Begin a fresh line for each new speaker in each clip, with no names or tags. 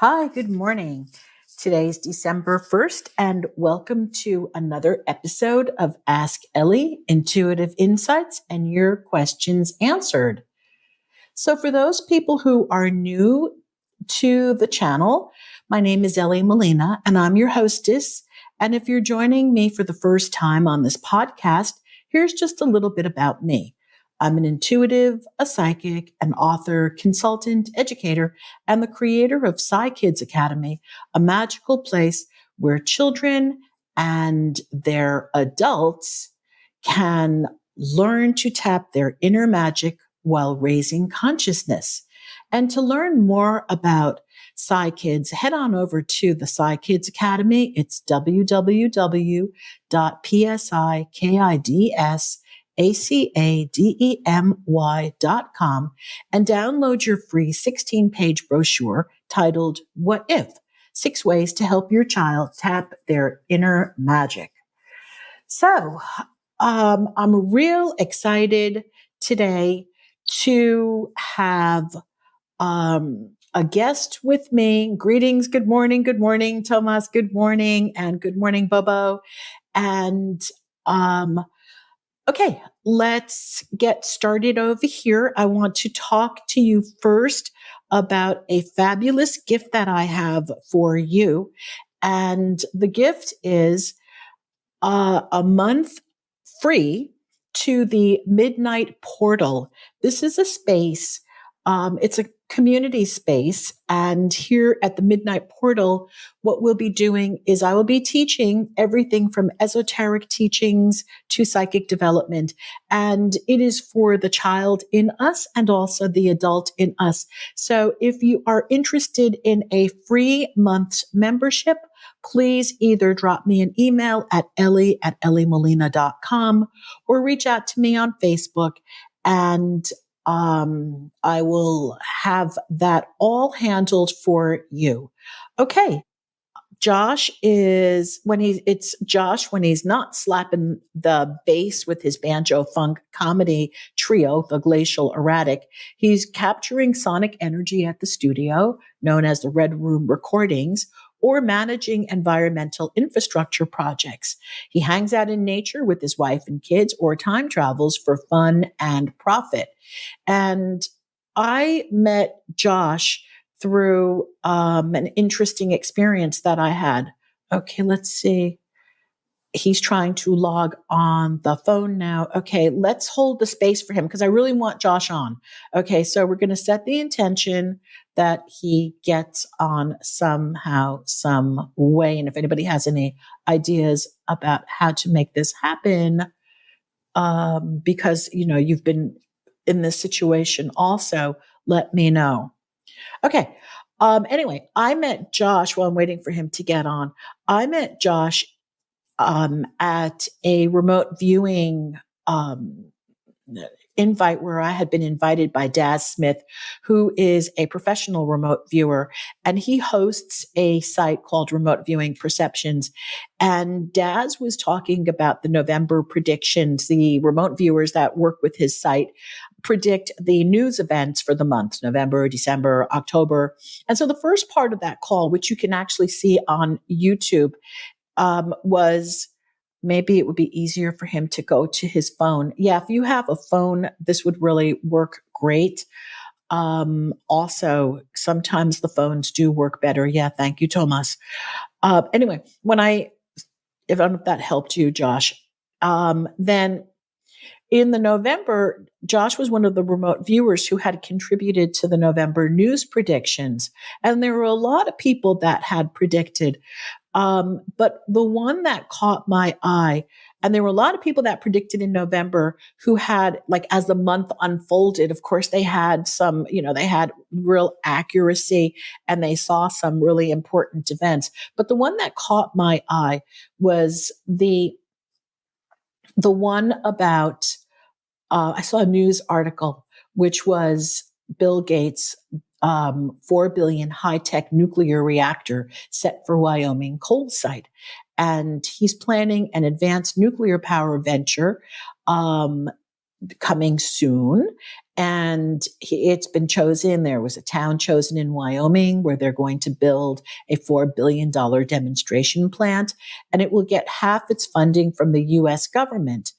Hi, good morning. Today's December 1st, and welcome to another episode of Ask Elly, Intuitive Insights and Your Questions Answered. So for those people who are new to the channel, my name is Elly Molina, and I'm your hostess. And if you're joining me for the first time on this podcast, here's just a little bit about me. I'm an intuitive, a psychic, an author, consultant, educator, and the creator of Psy Kids Academy, a magical place where children and their adults can learn to tap their inner magic while raising consciousness. And to learn more about Psy Kids, head on over to the Psy Kids Academy. It's www.psykidsacademy.com and download your free 16-page brochure titled What If? 6 Ways to Help Your Child Tap Their Inner Magic. So, I'm real excited today to have a guest with me. Greetings. Good morning. Good morning, Thomas. Good morning. And good morning, Bobo. And okay, let's get started over here. I want to talk to you first about a fabulous gift that I have for you. And the gift is a month free to the Midnight Portal. This is a space. It's a community space. And here at the Midnight Portal, what we'll be doing is I will be teaching everything from esoteric teachings to psychic development. And it is for the child in us and also the adult in us. So if you are interested in a free month's membership, please either drop me an email at elly@ellymolina.com or reach out to me on Facebook, and I will have that all handled for you. Okay. Josh it's Josh when he's not slapping the bass with his banjo-funk comedy trio, the Glacial Erratic. He's capturing sonic energy at the studio, known as the Red Room Recordings, or managing environmental infrastructure projects. He hangs out in nature with his wife and kids or time travels for fun and profit. And I met Josh through an interesting experience that I had. Okay, let's see. He's trying to log on the phone now. Okay, let's hold the space for him because I really want Josh on. Okay, so we're going to set the intention that he gets on somehow, some way. And if anybody has any ideas about how to make this happen, because, you've been in this situation also, let me know. Okay. Anyway, I met Josh while I'm waiting for him to get on. I met Josh at a remote viewing invite where I had been invited by Daz Smith, who is a professional remote viewer, and he hosts a site called Remote Viewing Perceptions. And Daz was talking about the November predictions. The remote viewers that work with his site predict the news events for the months, November, December, October. And so the first part of that call, which you can actually see on YouTube, was maybe it would be easier for him to go to his phone. Yeah, if you have a phone, this would really work great. Also, sometimes the phones do work better. Yeah, thank you, Thomas. Anyway, if that helped you, Josh, then in the November, Josh was one of the remote viewers who had contributed to the November news predictions. And there were a lot of people that had predicted. But the one that caught my eye, and there were a lot of people that predicted in November who had, like, as the month unfolded, of course, they had some, they had real accuracy and they saw some really important events. But the one that caught my eye was the one about, I saw a news article, which was Bill Gates' 4 billion high-tech nuclear reactor set for Wyoming coal site. And he's planning an advanced nuclear power venture coming soon. And it's been chosen. There was a town chosen in Wyoming where they're going to build a $4 billion demonstration plant, and it will get half its funding from the US government.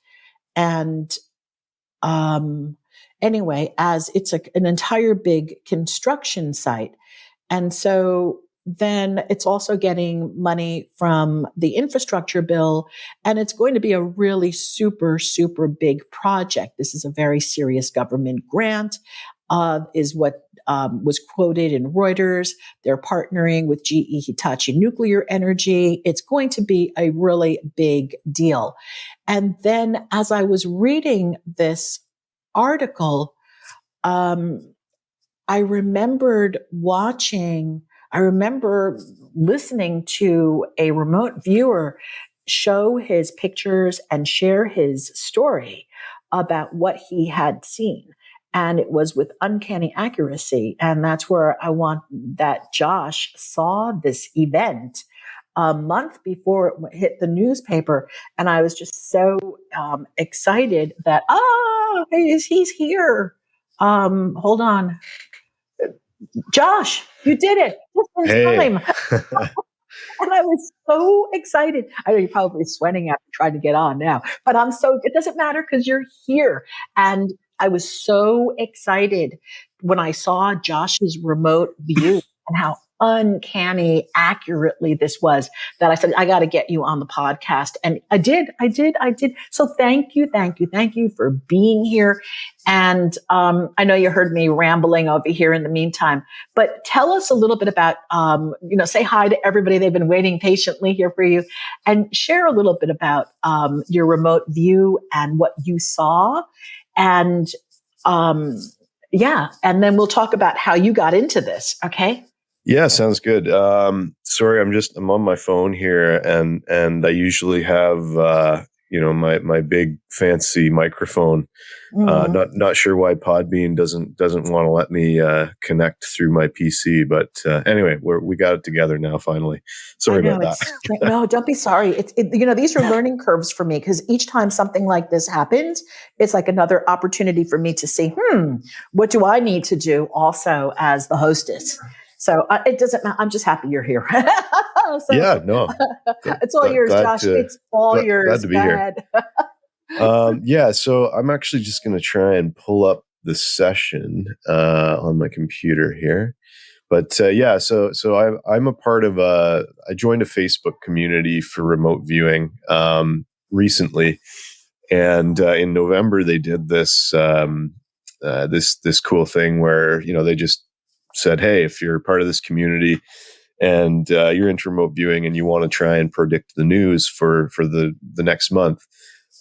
And anyway, as it's an entire big construction site. And so then it's also getting money from the infrastructure bill, and it's going to be a really super, super big project. This is a very serious government grant, is what was quoted in Reuters. They're partnering with GE Hitachi Nuclear Energy. It's going to be a really big deal. And then as I was reading this article, I remember listening to a remote viewer show his pictures and share his story about what he had seen. And it was with uncanny accuracy. And that's where I want that Josh saw this event a month before it hit the newspaper. And I was just so excited that, he's here. Hold on. Josh, you did it just in time. And I was so excited. I know you're probably sweating after trying to get on now, but it doesn't matter because you're here. And I was so excited when I saw Josh's remote view and how uncanny accurately this was that I said, I got to get you on the podcast. And I did. So thank you for being here. And I know you heard me rambling over here in the meantime, but tell us a little bit about, say hi to everybody. They've been waiting patiently here for you, and share a little bit about your remote view and what you saw. And and then we'll talk about how you got into this. Okay.
Yeah, sounds good. Sorry, I'm on my phone here, and I usually have my big fancy microphone. Not sure why Podbean doesn't want to let me connect through my PC, but anyway, we got it together now finally. Sorry about that.
No, don't be sorry. These are learning curves for me, because each time something like this happens, it's like another opportunity for me to see, what do I need to do also as the hostess? So it doesn't matter. I'm just happy you're here. It's all yours, Josh. It's all yours.
Glad to be here. So I'm actually just going to try and pull up the session on my computer here. But so I'm a part of I joined a Facebook community for remote viewing recently, and in November they did this this cool thing where they just said, hey, if you're part of this community and you're into remote viewing and you want to try and predict the news for the next month,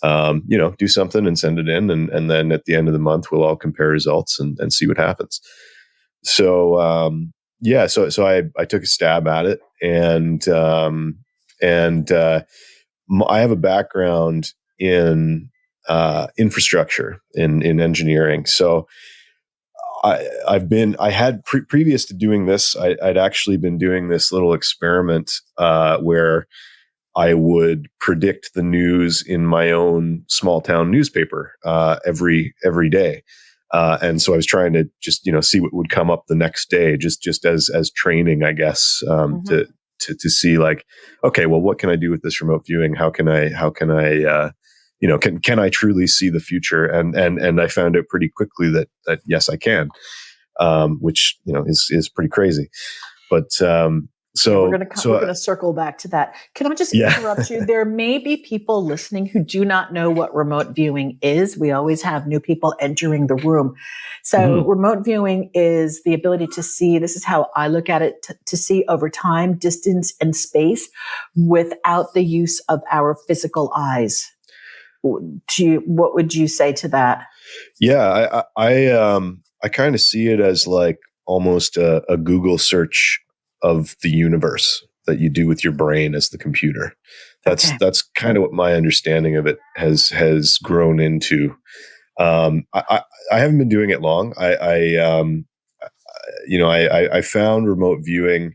do something and send it in. And then at the end of the month, we'll all compare results and see what happens. So, so I took a stab at it, and I have a background in infrastructure in engineering. So previous to doing this, I'd actually been doing this little experiment where I would predict the news in my own small town newspaper every day. And so I was trying to just, see what would come up the next day, just as training, I guess, to see like, okay, well, what can I do with this remote viewing? How can I can I truly see the future? And I found out pretty quickly that yes, I can, which, is pretty crazy. But, we're going to
circle back to that. Can I just interrupt you? There may be people listening who do not know what remote viewing is. We always have new people entering the room. So remote viewing is the ability to see, this is how I look at it, to see over time, distance, and space without the use of our physical eyes. What would you say to that?
Yeah, I kind of see it as like almost a Google search of the universe that you do with your brain as the computer. That's kind of what my understanding of it has grown into. I haven't been doing it long. I found remote viewing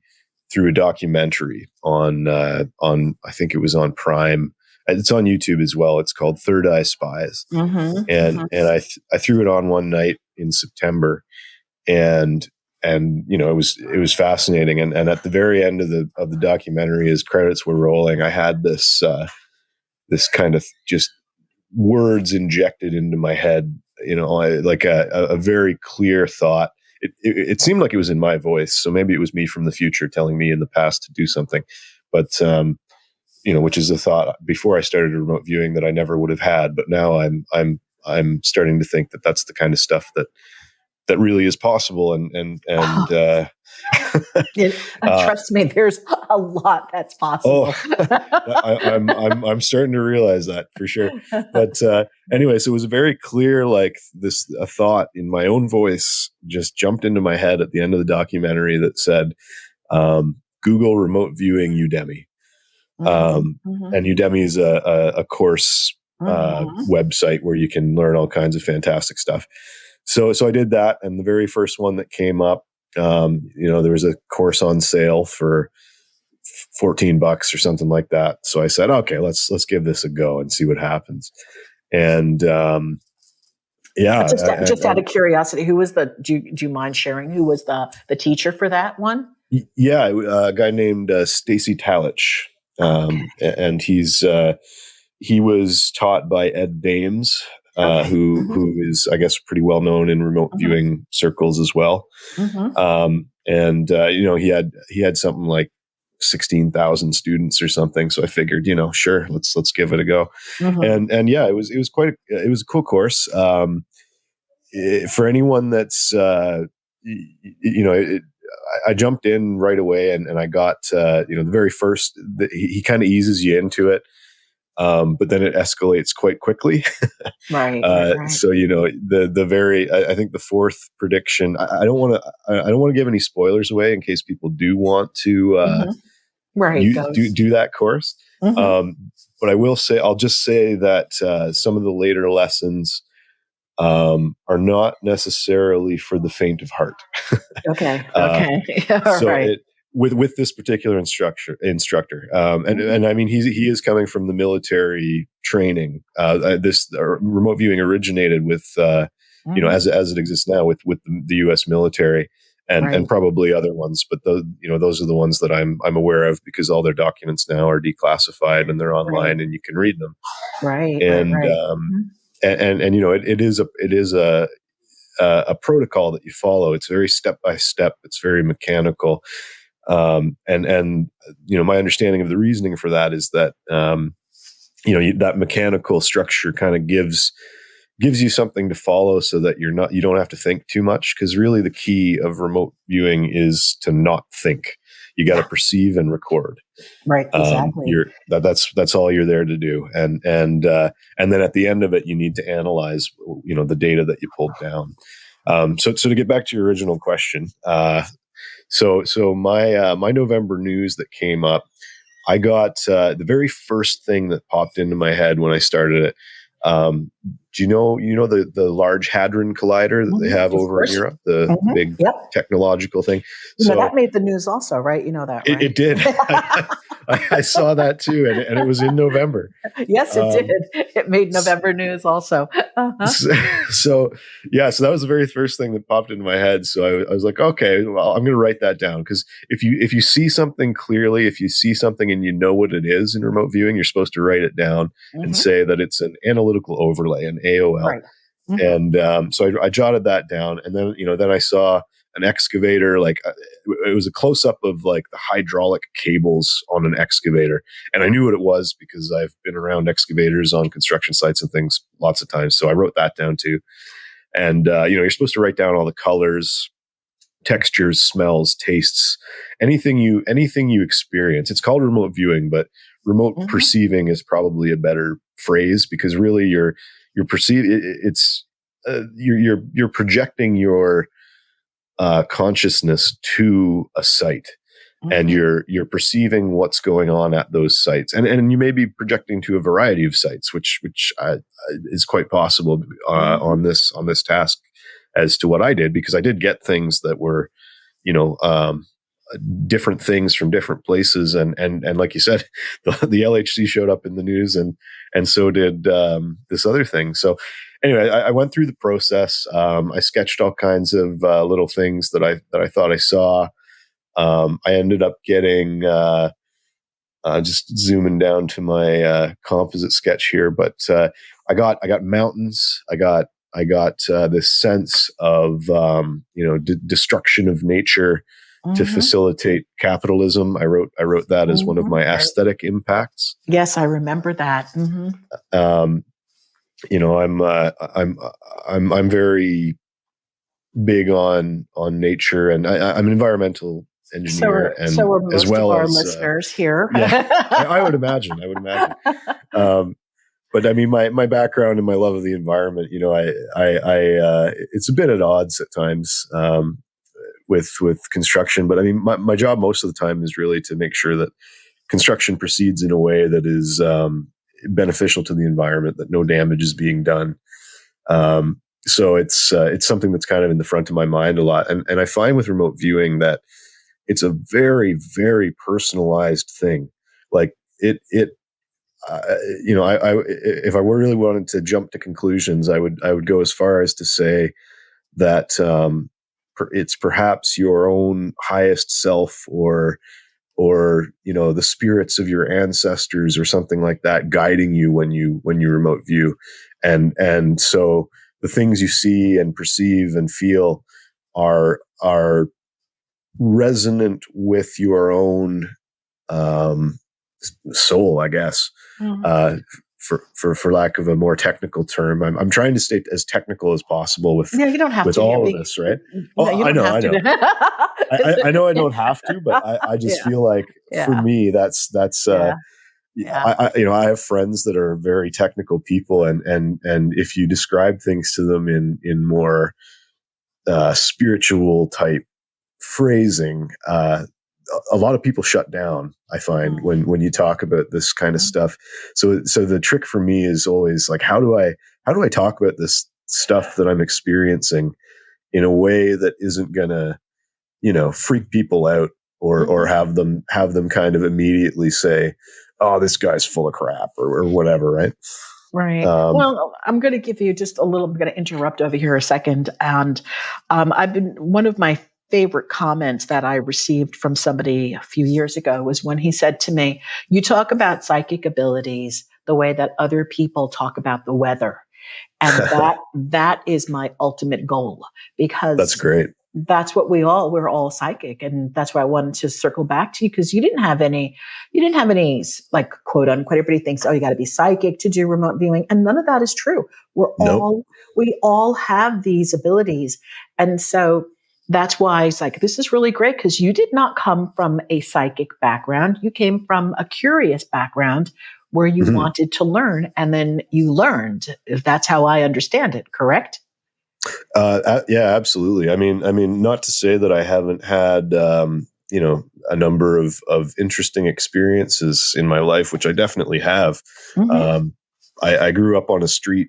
through a documentary on I think it was on Prime. It's on YouTube as well. It's called Third Eye Spies. And I threw it on one night in September, and it was fascinating. And at the very end of the documentary, as credits were rolling, I had this kind of just words injected into my head, like a very clear thought. It seemed like it was in my voice, so maybe it was me from the future telling me in the past to do something. But which is a thought before I started remote viewing that I never would have had. But now I'm starting to think that that's the kind of stuff that really is possible.
Trust me, there's a lot that's possible.
I'm starting to realize that for sure. But anyway, so it was a very clear, like a thought in my own voice just jumped into my head at the end of the documentary that said, Google remote viewing Udemy. And Udemy is a course website where you can learn all kinds of fantastic stuff. So I did that, and the very first one that came up, there was a course on sale for $14 or something like that. So I said, okay, let's give this a go and see what happens. And
just out of curiosity, who was do you mind sharing who was the teacher for that one?
Yeah, a guy named Stacy Talich, and he was taught by Ed Dames. Who is, I guess, pretty well known in remote viewing circles as well. He had something like 16,000 students or something. So I figured, sure, let's give it a go. And yeah, it was a cool course. For anyone that's, I jumped in right away and I got, the very first, he kind of eases you into it. But then it escalates quite quickly.
Right.
So, the very, I think the fourth prediction, I don't want to give any spoilers away in case people do want to, do that course. But I'll just say that, some of the later lessons, are not necessarily for the faint of heart.
Okay.
So right. With this particular instructor, and I mean he is coming from the military training. This remote viewing originated with as it exists now with the U.S. military and probably other ones, but those are the ones that I'm aware of because all their documents now are declassified and they're online and you can read them. It is a protocol that you follow. It's very step by step. It's very mechanical. My understanding of the reasoning for that is that, that mechanical structure kind of gives you something to follow so that you don't have to think too much. Cause really the key of remote viewing is to not think. You got to perceive and record.
Right. Exactly.
That's all you're there to do. And then at the end of it, you need to analyze, the data that you pulled down. So to get back to your original question, so my November news that came up, I got the very first thing that popped into my head when I started it. Do you know the Large Hadron Collider that they have over in Europe, the big technological thing?
So that made the news also, right? You know that, right?
It did. I saw that too, and it was in November.
Yes, it did. It made November news also.
So that was the very first thing that popped into my head. So I was like, okay, well, I'm going to write that down because if you see something clearly, if you see something and you know what it is in remote viewing, you're supposed to write it down and say that it's an analytical overlay, an AOL.
Right.
And so I jotted that down, and then I saw an excavator, like it was a close up of like the hydraulic cables on an excavator. And I knew what it was because I've been around excavators on construction sites and things lots of times. So I wrote that down too. And, you're supposed to write down all the colors, textures, smells, tastes, anything you experience. It's called remote viewing, but remote perceiving is probably a better phrase because really you're projecting your consciousness to a site, and you're perceiving what's going on at those sites, and you may be projecting to a variety of sites, which is quite possible on this task as to what I did, because I did get things that were different things from different places, and like you said, the LHC showed up in the news, and so did this other thing. So anyway, I went through the process. I sketched all kinds of little things that I thought I saw. I ended up getting just zooming down to my composite sketch here, but I got mountains. I got this sense of destruction of nature to
Mm-hmm.
facilitate capitalism. I wrote that as one of
Mm-hmm.
my aesthetic impacts.
Yes, I remember that. Mm-hmm.
Um, I'm very big on nature, and I'm an environmental engineer,
So
and
are
as
most of
well
our
as
listeners here.
yeah, I would imagine. Um, but I mean, my background and my love of the environment, it's a bit at odds at times with construction. But I mean, my job most of the time is really to make sure that construction proceeds in a way that is beneficial to the environment, that no damage is being done. So it's something that's kind of in the front of my mind a lot, and I find with remote viewing that it's a very, very personalized thing. Like if I were really wanted to jump to conclusions, I would go as far as to say that it's perhaps your own highest self, or the spirits of your ancestors or something like that guiding you when you remote view, and so the things you see and perceive and feel are resonant with your own um, soul, I guess.
Mhm.
Uh, for lack of a more technical term, I'm trying to stay as technical as possible
No, you don't have
with
to. I
all of
mean,
this, right?
no,
Oh,
you don't have to.
I know I don't have to, but I just
Yeah,
feel like for
yeah,
me, that's
yeah, yeah.
I have friends that are very technical people, and if you describe things to them in more spiritual type phrasing, a lot of people shut down. I find
Mm.
when you talk about this kind of stuff. So the trick for me is always like, how do I talk about this stuff that I'm experiencing in a way that isn't gonna freak people out, or
Mhm.
have them kind of immediately say, oh, this guy's full of crap, or whatever, right?
Right.
Um,
Well, I'm going to give you just a little. I'm going to interrupt over here a second, and I've been one of my favorite comments that I received from somebody a few years ago was when he said to me, "You talk about psychic abilities the way that other people talk about the weather." And that is my ultimate goal,
that's
because
great.
that's what we're all psychic. And that's why I wanted to circle back to you, because you didn't have any, like, quote unquote, everybody thinks, oh, you got to be psychic to do remote viewing. And none of that is true.
Nope.
We all have these abilities. And so that's why it's like, this is really great, because you did not come from a psychic background. You came from a curious background where you
Mhm.
wanted to learn, and then you learned. If that's how I understand it, correct?
Yeah, absolutely. I mean, not to say that I haven't had, a number of interesting experiences in my life, which I definitely have.
Mm-hmm.
Um, I grew up on a street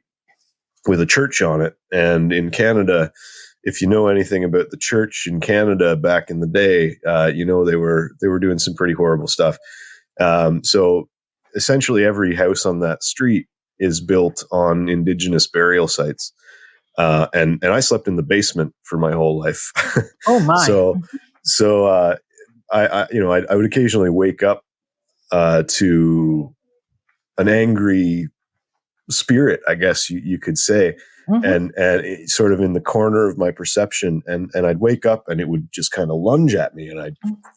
with a church on it, and in Canada, if you know anything about the church in Canada back in the day, they were doing some pretty horrible stuff. So essentially, every house on that street is built on Indigenous burial sites. And I slept in the basement for my whole life.
Oh my.
so so I would occasionally wake up to an angry spirit, I guess you could say,
Mm-hmm.
and sort of in the corner of my perception, and I'd wake up and it would just kind of lunge at me, and I'd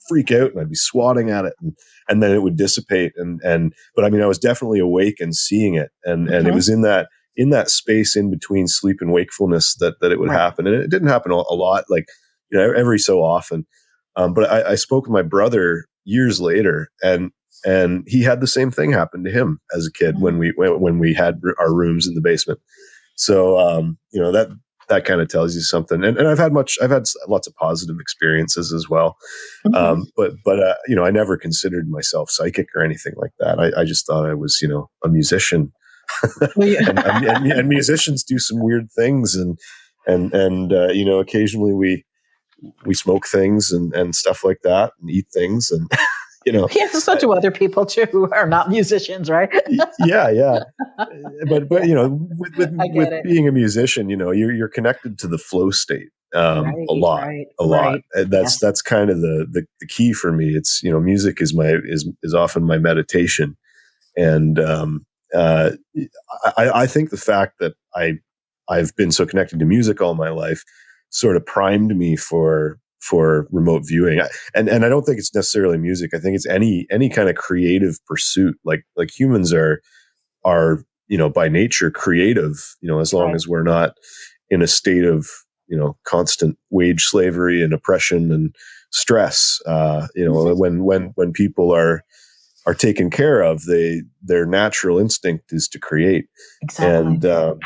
freak out and I'd be swatting at it, and then it would dissipate, and but I mean, I was definitely awake and seeing it, and it
Mm-hmm.
was in that space in between sleep and wakefulness that it would
Right.
happen, and it didn't happen a lot, like every so often. But I spoke with my brother years later, and he had the same thing happen to him as a kid
Mm-hmm.
when we had our rooms in the basement. So that kind of tells you something. And I've had lots of positive experiences as well.
Mm-hmm.
But I never considered myself psychic or anything like that. I just thought I was a musician,
Well, you,
and musicians do some weird things, and occasionally we smoke things and stuff like that, and eat things, and you know.
Yeah, so do other people too who are not musicians, right?
Yeah. But
Yeah,
you know,
I
with
get it.
being a musician, you know, you're connected to the flow state
Right,
a lot,
right,
a lot.
right.
And
Yes.
that's kind of the key for me. It's, you know, music is is often my meditation. And uh, I think the fact that I've been so connected to music all my life sort of primed me for remote viewing. And I don't think it's necessarily music. I think it's any kind of creative pursuit. Like humans are, you know, by nature creative, you know, as long
Right.
as we're not in a state of, you know, constant wage slavery and oppression and stress. You know,
Mhm.
when people are taken care of, their natural instinct is to create.
Exactly.
And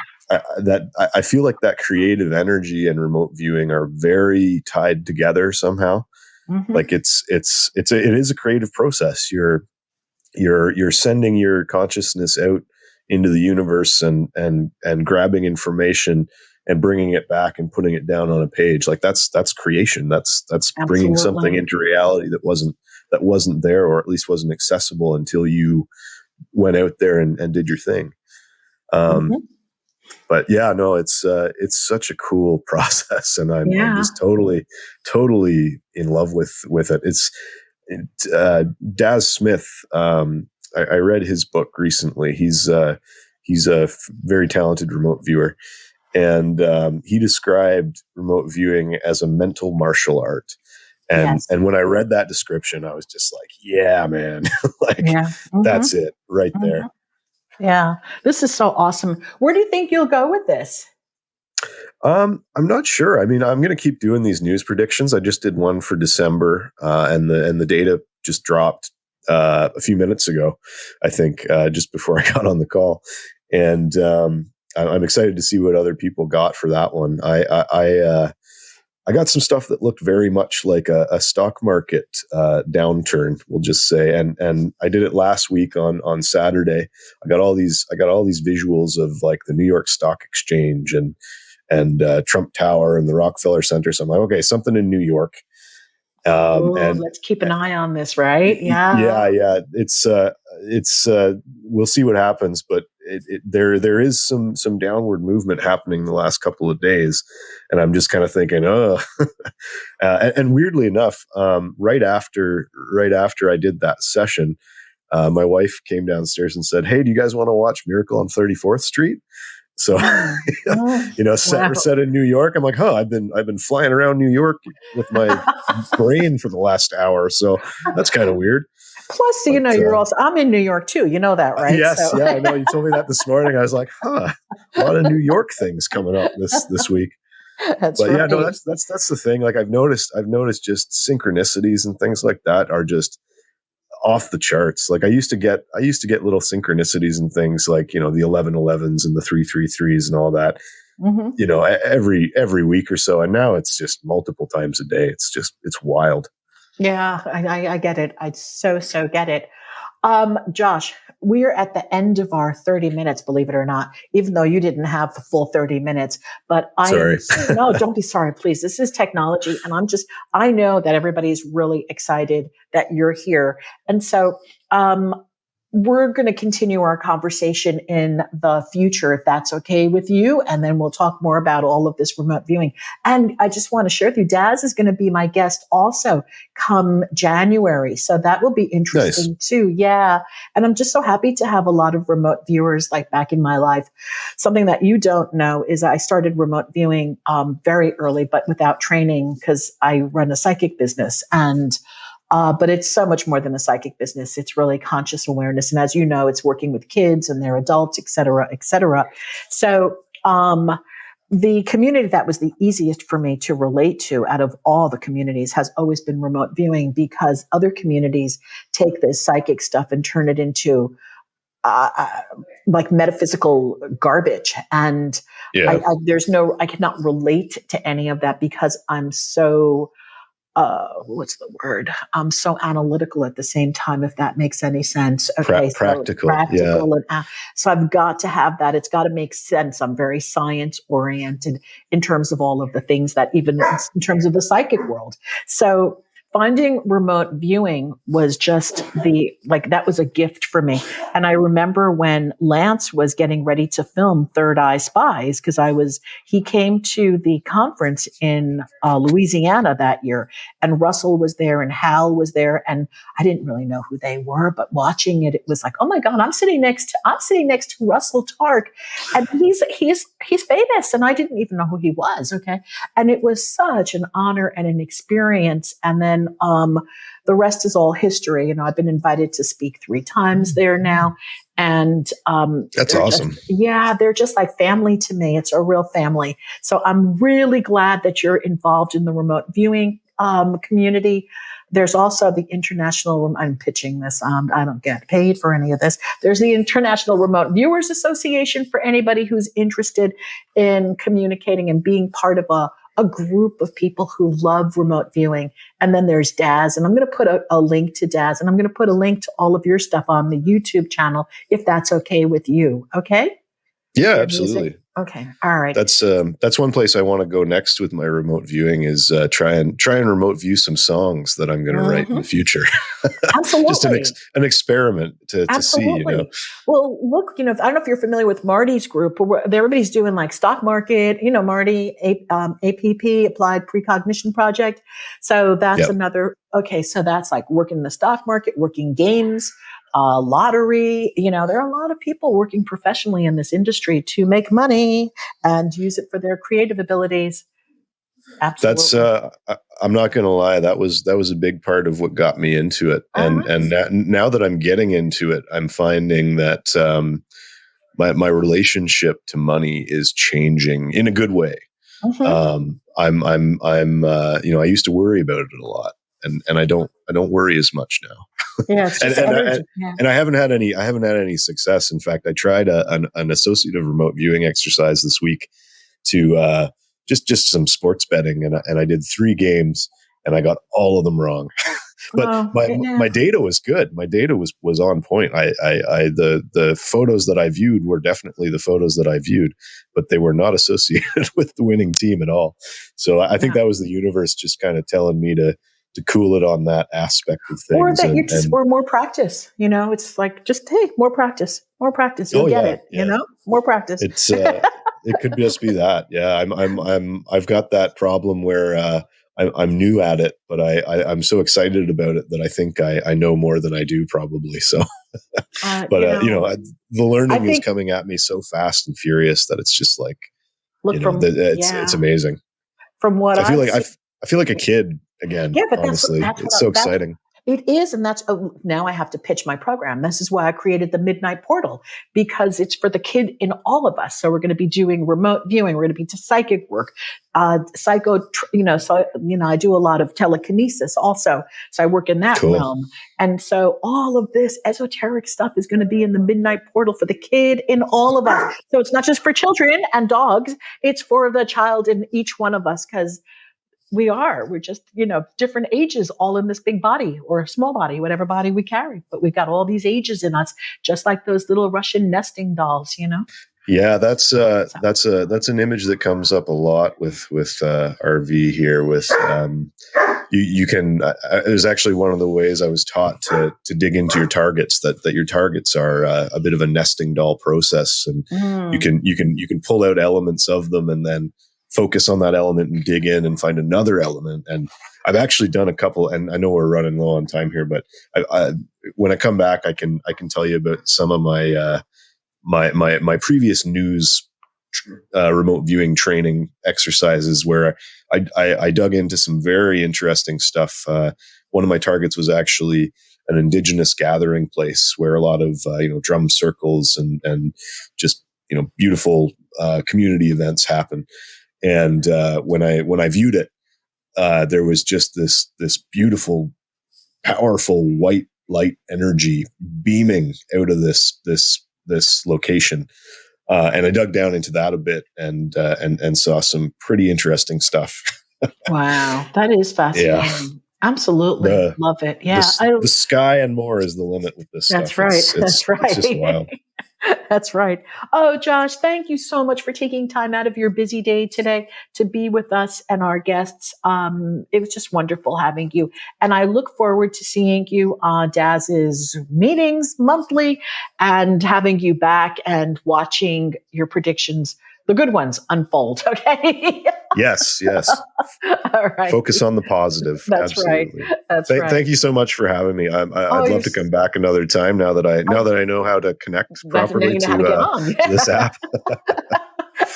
I feel like that creative energy and remote viewing are very tied together somehow.
Hmm.
Like it is a creative process. You're sending your consciousness out into the universe and grabbing information and bringing it back and putting it down on a page. Like that's creation. That's bringing something
Absolutely.
into reality that wasn't there, or at least wasn't accessible until you went out there and did your thing. Um,
Hmm.
but yeah, no, it's such a cool process, and I'm
Yeah.
just totally in love with it. Daz Smith. I read his book recently. He's a very talented remote viewer, and he described remote viewing as a mental martial art.
Yes.
And when I read that description, I was just like, yeah, man, like
Yeah. Hmm.
that's it right
Hmm.
there.
Yeah. This is so awesome. Where do you think you'll go with this?
I'm not sure. I mean, I'm going to keep doing these news predictions. I just did one for December, and the data just dropped a few minutes ago, I think, just before I got on the call, and I'm excited to see what other people got for that one. I got some stuff that looked very much like a stock market downturn, we'll just say, and I did it last week on Saturday. I got all these visuals of like the New York Stock Exchange and Trump Tower and the Rockefeller Center. So I'm like, okay, something in New York.
Oh,
And
let's keep an eye on this, right? Yeah.
yeah, it's we'll see what happens, but there is some downward movement happening the last couple of days, and I'm just kind of thinking, oh, and weirdly enough, right after I did that session, my wife came downstairs and said, "Hey, do you guys want to watch Miracle on 34th Street?" So,
Mm. Mm.
you know,
Wow.
set in New York. I'm like, huh, I've been flying around New York with my brain for the last hour, so that's kind of weird.
Plus,
But
you're also, I'm in New York too. You know that, right?
yes,
So
yeah, I know. You told me that this morning. I was like, huh, a lot of New York things coming up this week.
that's
But yeah, no,
right.
that's the thing. Like I've noticed just synchronicities and things like that are just off the charts. Like I used to get little synchronicities and things like, you know, the 1111s and the 333s and all that,
Hmm.
you know, every week or so. And now it's just multiple times a day. It's wild.
Yeah, I get it. I so get it. Josh, we're at the end of our 30 minutes, believe it or not, even though you didn't have the full 30 minutes. But I am,
Sorry.
no, don't be sorry, please. This is technology. And I know that everybody's really excited that you're here. And so, um, we're going to continue our conversation in the future, if that's okay with you. And then we'll talk more about all of this remote viewing. And I just want to share with you, Daz is going to be my guest also come January. So that will be
Nice.
interesting too. Yeah. And I'm just so happy to have a lot of remote viewers like back in my life. Something that you don't know is I started remote viewing very early, but without training because I run a psychic business. But it's so much more than a psychic business. It's really conscious awareness. And as you know, it's working with kids and their adults, et cetera, et cetera. So, the community that was the easiest for me to relate to out of all the communities has always been remote viewing because other communities take this psychic stuff and turn it into uh, uh, like metaphysical garbage. And
Yeah.
I cannot relate to any of that because I'm so what's the word? I'm so analytical at the same time, if that makes any sense. Okay, so
Practical. Yeah.
practical and so I've got to have that. It's got to make sense. I'm very science oriented in terms of all of the things that even in terms of the psychic world. So finding remote viewing was just that was a gift for me. And I remember when Lance was getting ready to film Third Eye Spies, because he came to the conference in Louisiana that year, and Russell was there and Hal was there. And I didn't really know who they were, but watching it, it was like, oh my God, I'm sitting next to Russell Tark, and he's famous. And I didn't even know who he was. Okay. And it was such an honor and an experience. And then the rest is all history. I've been invited to speak 3 times there now. And
that's awesome.
They're just like family to me. It's a real family. So I'm really glad that you're involved in the remote viewing community. There's also the International, I'm pitching this, I don't get paid for any of this. There's the International Remote Viewers Association for anybody who's interested in communicating and being part of a group of people who love remote viewing. And then there's Daz, and I'm going to put a link to Daz, and I'm going to put a link to all of your stuff on the YouTube channel, if that's okay with you. Okay?
Yeah, absolutely.
Music? Okay. All right.
That's one place I want to go next with my remote viewing is try and remote view some songs that I'm going to write in the future.
Absolutely.
Just an experiment to see.
Well, look, I don't know if you're familiar with Marty's group. Everybody's doing like stock market. Marty, APP, Applied Precognition Project. So that's another. Okay, so that's like working the stock market, working games. Lottery, there are a lot of people working professionally in this industry to make money and use it for their creative abilities. Absolutely.
That's, I'm not going to lie. That was a big part of what got me into it. And now that I'm getting into it, I'm finding that, my relationship to money is changing in a good way. Mm-hmm. I used to worry about it a lot, and I don't worry as much now.
Yeah, it's just
and I haven't had any success. In fact, I tried an associative remote viewing exercise this week to just some sports betting, and I did 3 games and I got all of them wrong. But my data was good. My data was on point. The photos that I viewed were definitely the photos that I viewed, but they were not associated with the winning team at all. So I think that was the universe just kind of telling me to cool it on that aspect of things.
Or that or more practice, it's like, just, hey, more practice. You'll get it, more practice.
It's, it could just be that. Yeah. I've got that problem where, I'm new at it, but I'm so excited about it that I think I know more than I do probably. So, but the learning is coming at me so fast and furious that it's just like, it's amazing.
From what
I feel like a kid again. Yeah, but honestly, it's so exciting.
It is. And that's, now I have to pitch my program. This is why I created the Midnight Portal, because it's for the kid in all of us. So we're going to be doing remote viewing. We're going to be psychic work, I do a lot of telekinesis also. So I work in that realm. And so all of this esoteric stuff is going to be in the Midnight Portal for the kid in all of us. So it's not just for children and dogs. It's for the child in each one of us, because we're just, different ages all in this big body or small body, whatever body we carry. But we've got all these ages in us, just like those little Russian nesting dolls,
Yeah, that's an image that comes up a lot with RV here. With you can. It was actually one of the ways I was taught to dig into your targets. That your targets are a bit of a nesting doll process, and you can pull out elements of them and then focus on that element and dig in and find another element. And I've actually done a couple, and I know we're running low on time here, but when I come back, I can tell you about some of my my previous news remote viewing training exercises where I dug into some very interesting stuff. One of my targets was actually an indigenous gathering place where a lot of drum circles and just beautiful community events happen. And when I viewed it, there was just this beautiful, powerful white light energy beaming out of this location. And I dug down into that a bit and saw some pretty interesting stuff.
Wow. That is fascinating. Yeah. Absolutely. Love it. Yeah.
The sky and more is the limit with this
That's
stuff.
Right. That's right.
It's just wild.
That's right. Oh, Josh, thank you so much for taking time out of your busy day today to be with us and our guests. It was just wonderful having you. And I look forward to seeing you on Daz's meetings monthly and having you back and watching your predictions, the good ones, unfold. Okay.
Yes, yes.
All right.
Focus on the positive.
That's right.
Absolutely.
That's right.
Thank you so much for having me.
Oh,
I'd love to come back another time now that I know how to connect
now
properly
you know how to get on.
to this app.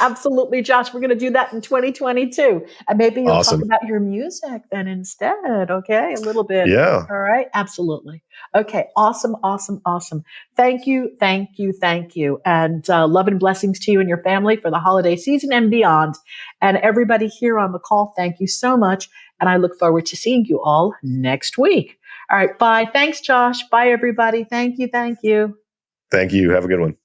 Absolutely, Josh. We're going to do that in 2022. And maybe you'll talk
Awesome.
about your music then instead. Okay. A little bit.
Yeah.
All right. Absolutely. Okay. Awesome. Awesome. Awesome. Thank you. Thank you. Thank you. And love and blessings to you and your family for the holiday season and beyond. And everybody here on the call, thank you so much. And I look forward to seeing you all next week. All right. Bye. Thanks, Josh. Bye, everybody. Thank you. Thank you.
Thank you. Have a good one.